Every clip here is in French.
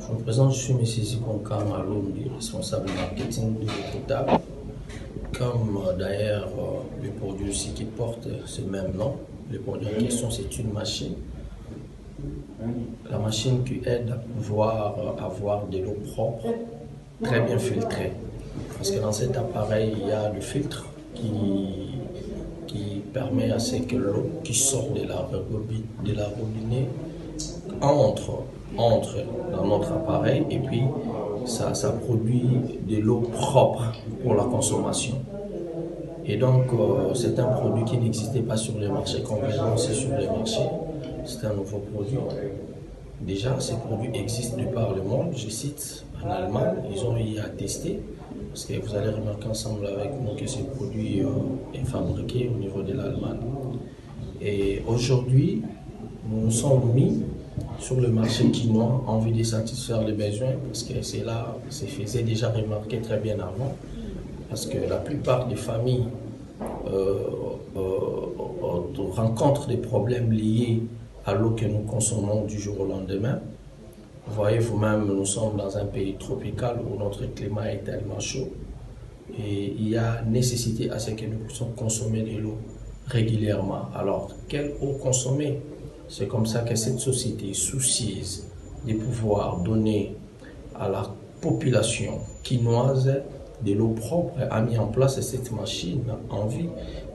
Je me présente, je suis M. Zikonka Maloumbi, responsable marketing de l'eau potable. Comme d'ailleurs le produit aussi qui porte ce même nom, le produit en question c'est une machine. La machine qui aide à pouvoir avoir de l'eau propre, très bien filtrée. Parce que dans cet appareil, il y a le filtre qui permet à ce que l'eau qui sort de la robinet entre dans notre appareil et puis ça produit de l'eau propre pour la consommation. Et donc, c'est un produit qui n'existait pas sur les marchés, qu'on vient lancer sur les marchés. C'est un nouveau produit. Déjà, ces produits existent de par le monde. Je cite en Allemagne, ils ont eu à tester. Parce que vous allez remarquer ensemble avec nous que ce produit est fabriqué au niveau de l'Allemagne. Et aujourd'hui, nous nous sommes mis sur le marché chinois, envie de satisfaire les besoins, parce que c'est là, se faisait déjà remarquer très bien avant, parce que la plupart des familles rencontrent des problèmes liés à l'eau que nous consommons du jour au lendemain. Vous voyez vous-même, nous sommes dans un pays tropical où notre climat est tellement chaud et il y a nécessité à ce que nous puissions consommer de l'eau régulièrement. Alors, quelle eau consommer? C'est comme ça que cette société soucieuse de pouvoir donner à la population quinoise de l'eau propre a mis en place cette machine en vue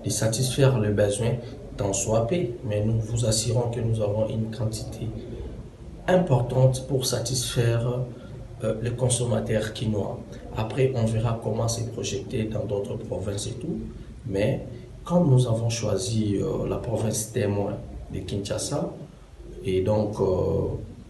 de satisfaire les besoins tant soit peu. Mais nous vous assurons que nous avons une quantité importante pour satisfaire les consommateurs quinois. Après, on verra comment c'est projeté dans d'autres provinces et tout. Mais comme nous avons choisi la province témoin de Kinshasa et donc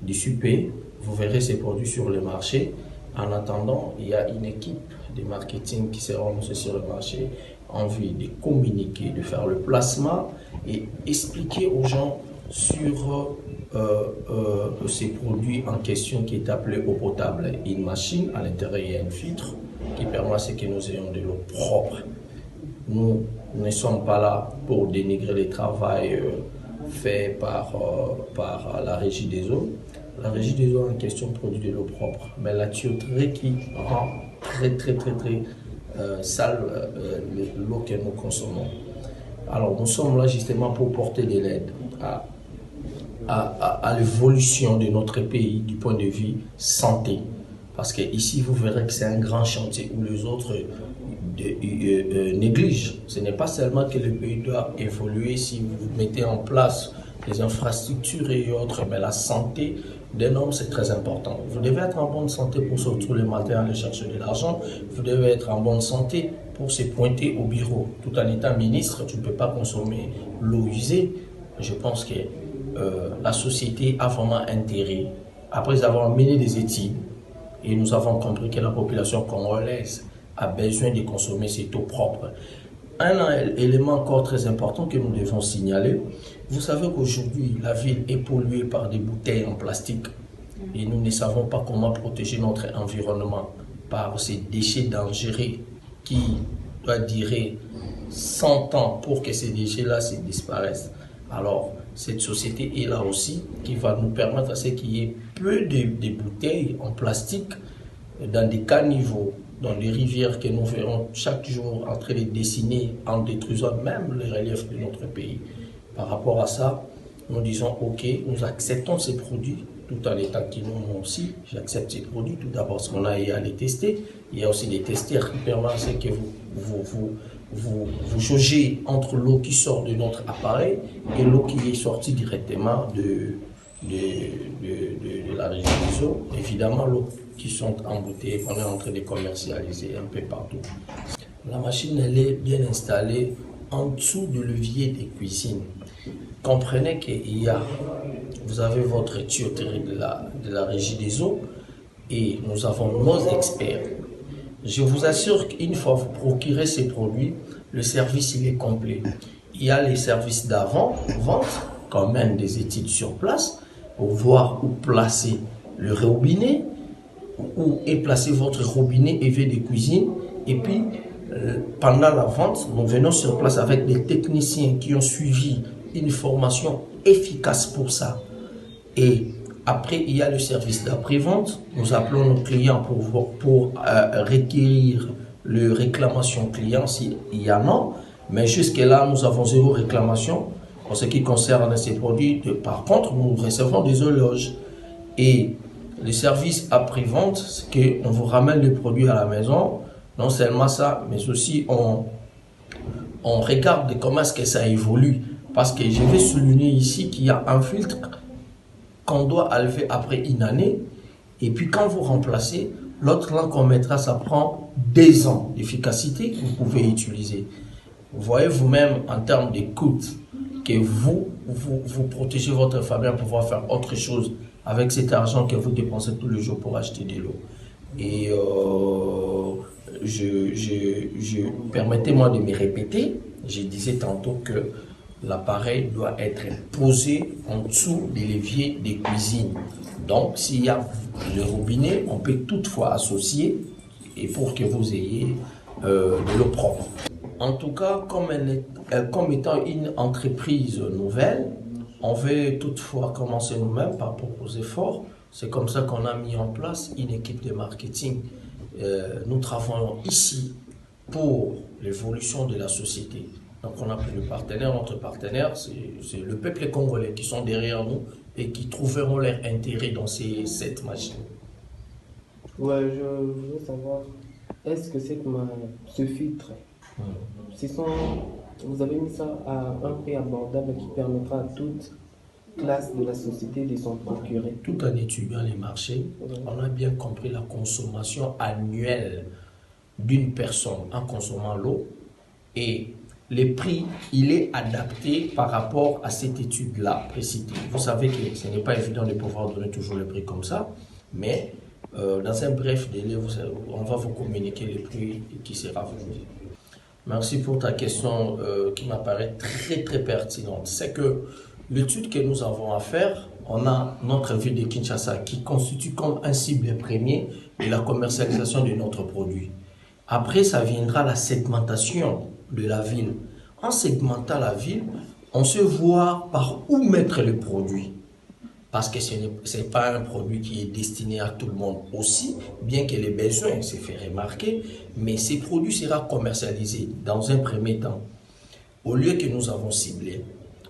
du Supé, vous verrez ces produits sur le marché. En attendant, il y a une équipe de marketing qui sera lancée sur le marché en vue de communiquer, de faire le placement et expliquer aux gens sur ces produits en question qui est appelé eau potable. Une machine, à l'intérieur il y a un filtre qui permet à ce que nous ayons de l'eau propre. Nous ne sommes pas là pour dénigrer le travail fait par la régie des eaux. La régie des eaux en question produit de l'eau propre, mais la tuyauterie qui rend très sale l'eau que nous consommons. Alors nous sommes là justement pour porter de l'aide à l'évolution de notre pays du point de vue santé. Parce que ici vous verrez que c'est un grand chantier où les autres négligent. Ce n'est pas seulement que le pays doit évoluer si vous mettez en place les infrastructures et autres, mais la santé d'un homme c'est très important. Vous devez être en bonne santé pour sortir le matin aller chercher de l'argent. Vous devez être en bonne santé pour se pointer au bureau. Tout en étant ministre, tu ne peux pas consommer l'eau usée. Je pense que la société a vraiment intérêt, après avoir mené des études, et nous avons compris que la population congolaise a besoin de consommer cette eau propre. Un élément encore très important que nous devons signaler, vous savez qu'aujourd'hui la ville est polluée par des bouteilles en plastique et nous ne savons pas comment protéger notre environnement par ces déchets dangereux qui doivent durer 100 ans pour que ces déchets-là disparaissent. Alors, cette société est là aussi qui va nous permettre à ce qu'il y ait peu de bouteilles en plastique dans des caniveaux, dans des rivières que nous verrons chaque jour en train de dessiner en détruisant même le relief de notre pays. Par rapport à ça, nous disons ok, nous acceptons ces produits tout en étant quinois aussi. J'accepte ces produits tout d'abord parce qu'on a à les tester. Il y a aussi des testeurs qui permettent que vous jaugez entre l'eau qui sort de notre appareil et l'eau qui est sortie directement de la région des eaux. Évidemment, l'eau qui sont embouteillées, qu'on est en train de commercialiser un peu partout. La machine, elle est bien installée en dessous de l'évier des cuisines. Comprenez vous avez votre tuyauterie de la régie des eaux et nous avons nos experts. Je vous assure qu'une fois vous procurez ces produits, le service il est complet. Il y a les services d'avant-vente, quand même des études sur place, pour voir où placer le robinet, où est placé votre robinet évier de cuisine. Et puis, pendant la vente, nous venons sur place avec des techniciens qui ont suivi une formation efficace pour ça. Et Après, il y a le service d'après-vente. Nous appelons nos clients pour requérir les réclamations clients s'il y en a. Mais jusqu'à là, nous avons zéro réclamation en ce qui concerne ces produits. Par contre, nous recevons des éloges. Et le service après-vente, c'est qu'on vous ramène les produits à la maison. Non seulement ça, mais aussi on regarde comment est-ce que ça évolue. Parce que je vais souligner ici qu'il y a un filtre qu'on doit enlever après une année. Et puis quand vous remplacez, l'autre langue qu'on mettra, ça prend 2 ans d'efficacité que vous pouvez utiliser. Vous voyez vous-même en termes de coûts que vous protégez votre famille à pouvoir faire autre chose avec cet argent que vous dépensez tous les jours pour acheter de l'eau. Et permettez-moi de me répéter, je disais tantôt que l'appareil doit être posé en dessous des leviers des cuisines. Donc, s'il y a le robinet, on peut toutefois associer et pour que vous ayez de l'eau propre. En tout cas, comme étant une entreprise nouvelle, on veut toutefois commencer nous-mêmes par proposer fort. C'est comme ça qu'on a mis en place une équipe de marketing. Nous travaillons ici pour l'évolution de la société. Donc on a pris le partenaire, notre partenaire, c'est le peuple congolais qui sont derrière nous et qui trouveront leur intérêt dans cette machine. Ouais, je veux savoir, est-ce que ce filtre, vous avez mis ça à un prix abordable qui permettra à toute classe de la société de s'en procurer? Tout en étudiant les marchés, on a bien compris la consommation annuelle d'une personne en consommant l'eau et le prix, il est adapté par rapport à cette étude-là précitée. Vous savez que ce n'est pas évident de pouvoir donner toujours le prix comme ça, mais dans un bref délai, on va vous communiquer le prix qui sera voulu. Merci pour ta question qui m'apparaît très très pertinente. C'est que l'étude que nous avons à faire, on a notre ville de Kinshasa qui constitue comme un cible premier de la commercialisation de notre produit. Après, ça viendra la segmentation de la ville. En segmentant la ville, on se voit par où mettre le produit. Parce que ce n'est pas un produit qui est destiné à tout le monde aussi, bien que les besoins se fait remarquer, mais ces produits seront commercialisés dans un premier temps. Au lieu que nous avons ciblé,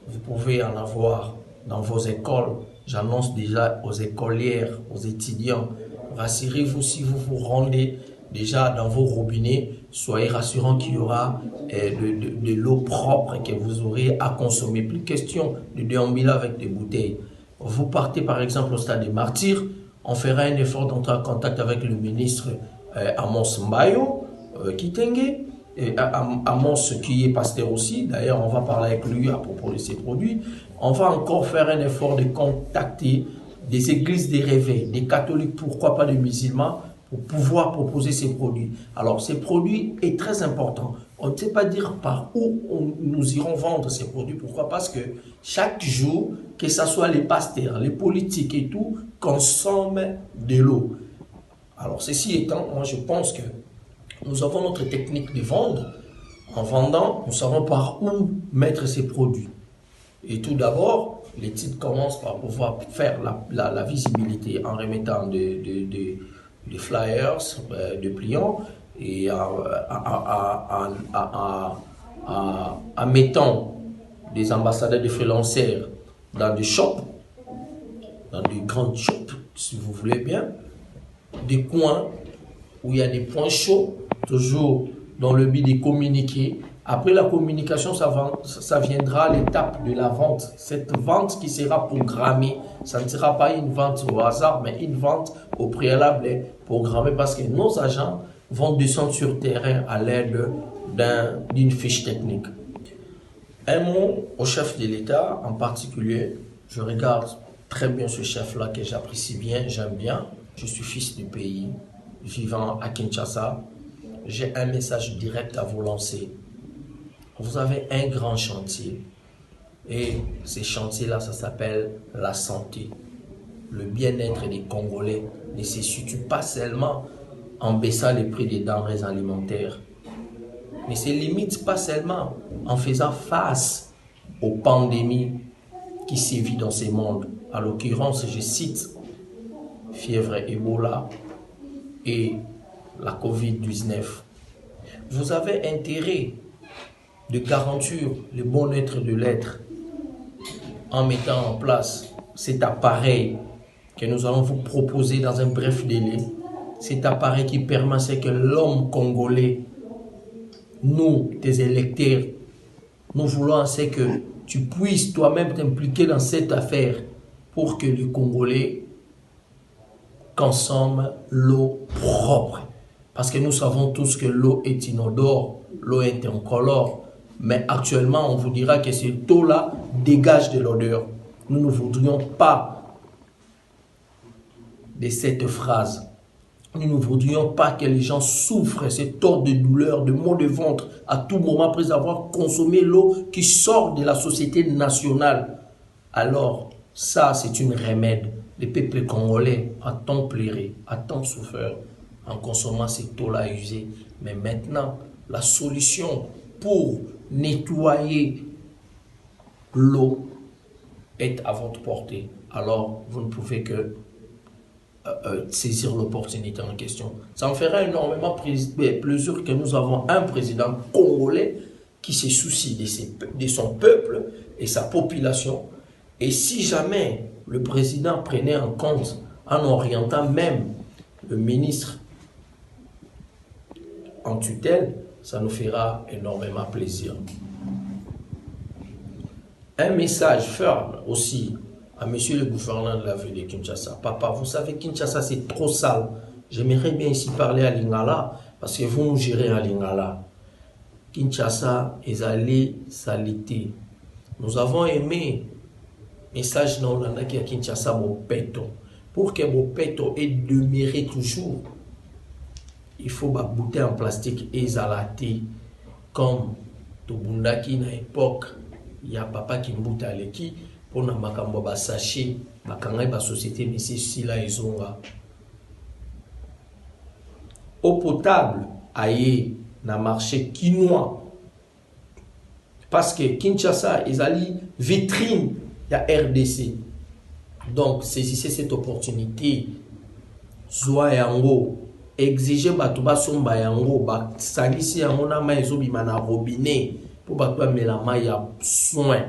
vous pouvez en avoir dans vos écoles. J'annonce déjà aux écolières, aux étudiants, rassurez-vous si vous vous rendez déjà dans vos robinets, soyez rassurants qu'il y aura de l'eau propre que vous aurez à consommer. Plus question de déambuler avec des bouteilles. Vous partez par exemple au stade des Martyrs, on fera un effort d'entrer en contact avec le ministre Amos Mbayo, Kitenge, et Amos qui est pasteur aussi. D'ailleurs, on va parler avec lui à propos de ces produits. On va encore faire un effort de contacter des églises des réveils, des catholiques, pourquoi pas des musulmans, pour pouvoir proposer ces produits. Alors, ces produits est très important. On ne sait pas dire par où nous irons vendre ces produits. Pourquoi? Parce que chaque jour, que ce soit les pasteurs, les politiques et tout, consomment de l'eau. Alors, ceci étant, moi je pense que nous avons notre technique de vendre. En vendant, nous savons par où mettre ces produits. Et tout d'abord, l'étude commence par pouvoir faire la visibilité en remettant des flyers, des pliants, et en mettant des ambassadeurs de freelancers dans des shops, dans des grandes shops, si vous voulez bien, des coins où il y a des points chauds, toujours dans le but de communiquer. Après la communication, ça viendra à l'étape de la vente. Cette vente qui sera programmée, ça ne sera pas une vente au hasard, mais une vente au préalable programmée parce que nos agents vont descendre sur terrain à l'aide d'une fiche technique. Un mot au chef de l'État en particulier. Je regarde très bien ce chef-là que j'apprécie bien, j'aime bien. Je suis fils du pays, vivant à Kinshasa. J'ai un message direct à vous lancer. Vous avez un grand chantier et ce chantier-là, ça s'appelle la santé. Le bien-être des Congolais ne se situe pas seulement en baissant les prix des denrées alimentaires, mais se limite pas seulement en faisant face aux pandémies qui sévissent dans ce monde à l'occurrence, je cite, fièvre Ebola et la COVID-19. Vous avez intérêt de garantir le bon être de l'être en mettant en place cet appareil que nous allons vous proposer dans un bref délai. Cet appareil qui permet que l'homme congolais, nous, tes électeurs, nous voulons que tu puisses toi-même t'impliquer dans cette affaire pour que les Congolais consomment l'eau propre. Parce que nous savons tous que l'eau est inodore, l'eau est incolore. Mais actuellement, on vous dira que cette eau-là dégage de l'odeur. Nous ne voudrions pas de cette phrase. Nous ne voudrions pas que les gens souffrent ces torts de douleur, de maux de ventre à tout moment après avoir consommé l'eau qui sort de la société nationale. Alors, ça, c'est une remède. Le peuple congolais a tant pleuré, a tant souffert en consommant cette eau-là usée. Mais maintenant, la solution pour nettoyer l'eau est à votre portée. Alors, vous ne pouvez que saisir l'opportunité en question. Ça me ferait énormément plaisir que nous avons un président congolais qui se soucie de son peuple et sa population. Et si jamais le président prenait en compte, en orientant même le ministre en tutelle, ça nous fera énormément plaisir. Un message ferme aussi à monsieur le gouverneur de la ville de Kinshasa. Papa, vous savez, Kinshasa, c'est trop sale. J'aimerais bien ici parler à Lingala, parce que vous nous gérez à Lingala. Kinshasa est allé salité. Nous avons aimé message non qui à Kinshasa Bopeto. Pour que Bopeto ait demeuré toujours, il faut ba bouteille en plastique et zalaté comme Tobundaki na époque. Il y a papa qui mbuta aleki pour na makambo ba sachet bakanga ba société monsieur Sila Ezonga. Eau potable aye na marché quinois parce que Kinshasa ezali vitrine ya RDC. Donc saisissez cette opportunité. Zoa yango exiger bato basomba yango basalisi yango na mai ezobima na robinet pour bato bamela mai ya soin.